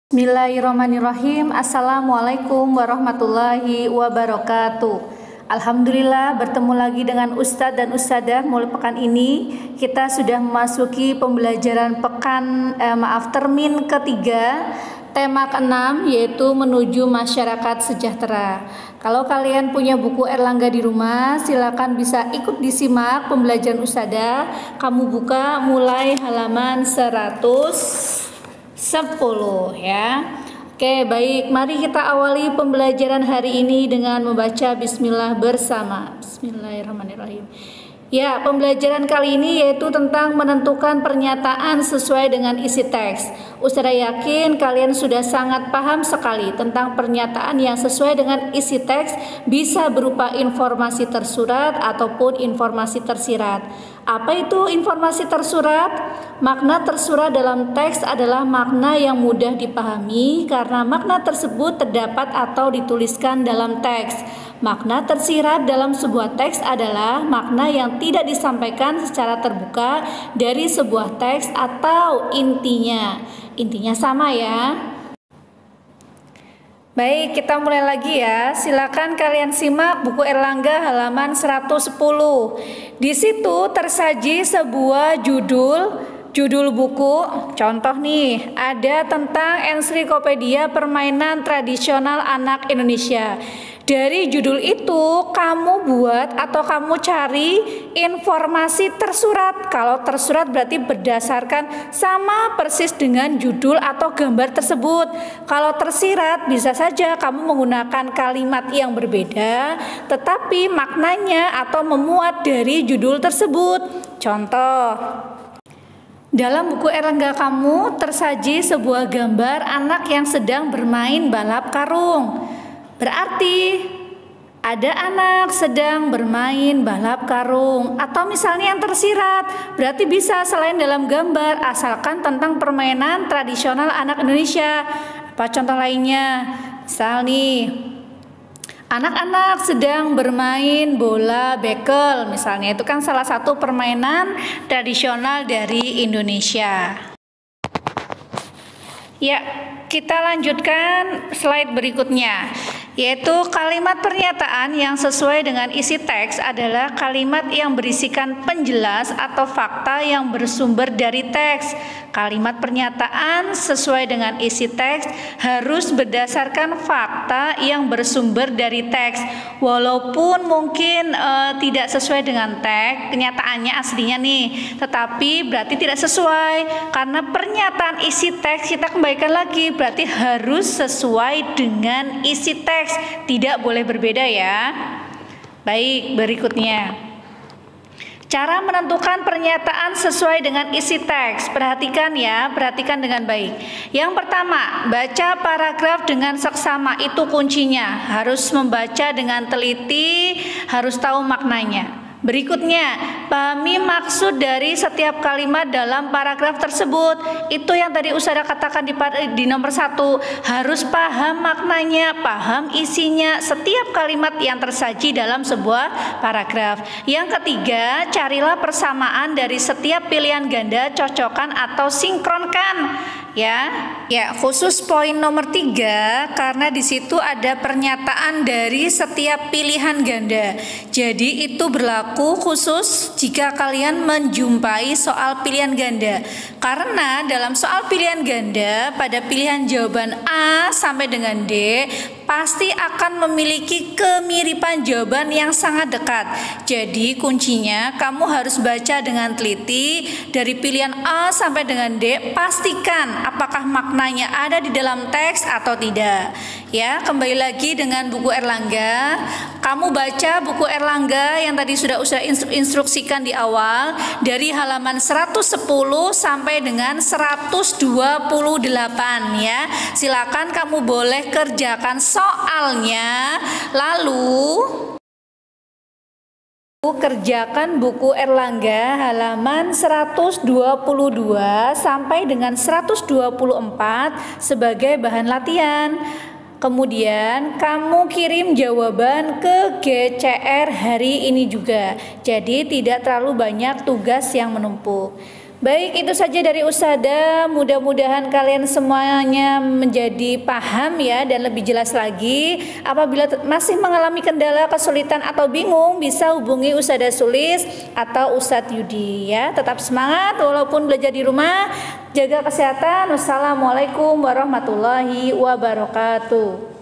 Bismillahirrahmanirrahim. Assalamualaikum warahmatullahi wabarakatuh. Alhamdulillah bertemu lagi dengan Ustadz dan Ustadzah. Mulai pekan ini kita sudah memasuki pembelajaran termin ketiga, tema ke-6, yaitu menuju masyarakat sejahtera. Kalau kalian punya buku Erlangga di rumah, silakan bisa ikut disimak pembelajaran Ustadzah. Kamu buka mulai halaman 110 ya. Oke, baik, mari kita awali pembelajaran hari ini dengan membaca bismillah bersama. Bismillahirrahmanirrahim. Ya, pembelajaran kali ini yaitu tentang menentukan pernyataan sesuai dengan isi teks. Ustazah yakin kalian sudah sangat paham sekali tentang pernyataan yang sesuai dengan isi teks, bisa berupa informasi tersurat ataupun informasi tersirat. Apa itu informasi tersurat? Makna tersurat dalam teks adalah makna yang mudah dipahami karena makna tersebut terdapat atau dituliskan dalam teks. Makna tersirat dalam sebuah teks adalah makna yang tidak disampaikan secara terbuka dari sebuah teks atau intinya. Intinya sama ya. Baik, kita mulai lagi ya. Silakan kalian simak buku Erlangga halaman 110. Di situ tersaji sebuah judul buku. Contoh nih, ada tentang ensiklopedia permainan tradisional anak Indonesia. Dari judul itu kamu buat atau kamu cari informasi tersurat. Kalau tersurat berarti berdasarkan sama persis dengan judul atau gambar tersebut. Kalau tersirat bisa saja kamu menggunakan kalimat yang berbeda tetapi maknanya atau memuat dari judul tersebut. Contoh, dalam buku Erlangga kamu tersaji sebuah gambar anak yang sedang bermain balap karung. Berarti ada anak sedang bermain balap karung. Atau misalnya yang tersirat, berarti bisa selain dalam gambar, asalkan tentang permainan tradisional anak Indonesia. Apa contoh lainnya? Misal nih, anak-anak sedang bermain bola bekel. Misalnya itu kan salah satu permainan tradisional dari Indonesia. Ya, kita lanjutkan slide berikutnya, yaitu kalimat pernyataan yang sesuai dengan isi teks adalah kalimat yang berisikan penjelas atau fakta yang bersumber dari teks. Kalimat pernyataan sesuai dengan isi teks harus berdasarkan fakta yang bersumber dari teks. Walaupun mungkin tidak sesuai dengan teks, kenyataannya aslinya nih, tetapi berarti tidak sesuai karena pernyataan isi teks kita kembalikan lagi berarti harus sesuai dengan isi teks, tidak boleh berbeda ya. Baik, berikutnya. Cara menentukan pernyataan sesuai dengan isi teks. Perhatikan ya, perhatikan dengan baik. Yang pertama, baca paragraf dengan seksama, itu kuncinya. Harus membaca dengan teliti, harus tahu maknanya. Berikutnya, pahami maksud dari setiap kalimat dalam paragraf tersebut. Itu yang tadi Ustazah katakan di nomor 1. Harus paham maknanya, paham isinya setiap kalimat yang tersaji dalam sebuah paragraf. Yang ketiga, carilah persamaan dari setiap pilihan ganda, cocokkan atau sinkronkan. Ya, khusus poin nomor 3 karena di situ ada pernyataan dari setiap pilihan ganda. Jadi itu berlaku khusus jika kalian menjumpai soal pilihan ganda. Karena dalam soal pilihan ganda pada pilihan jawaban A sampai dengan D pasti akan memiliki kemiripan jawaban yang sangat dekat. Jadi kuncinya kamu harus baca dengan teliti dari pilihan A sampai dengan D, pastikan apakah maknanya ada di dalam teks atau tidak. Ya, kembali lagi dengan buku Erlangga. Kamu baca buku Erlangga yang tadi sudah instruksikan di awal dari halaman 110 sampai dengan 128 ya. Silakan kamu boleh kerjakan soalnya, lalu kerjakan buku Erlangga halaman 122 sampai dengan 124 sebagai bahan latihan. Kemudian kamu kirim jawaban ke GCR hari ini juga. Jadi tidak terlalu banyak tugas yang menumpuk. Baik, itu saja dari Ustada. Mudah-mudahan kalian semuanya menjadi paham ya dan lebih jelas lagi. Apabila masih mengalami kendala, kesulitan atau bingung, bisa hubungi Ustada Sulis atau Ustadz Yudi ya. Tetap semangat walaupun belajar di rumah. Jaga kesehatan. Wassalamualaikum warahmatullahi wabarakatuh.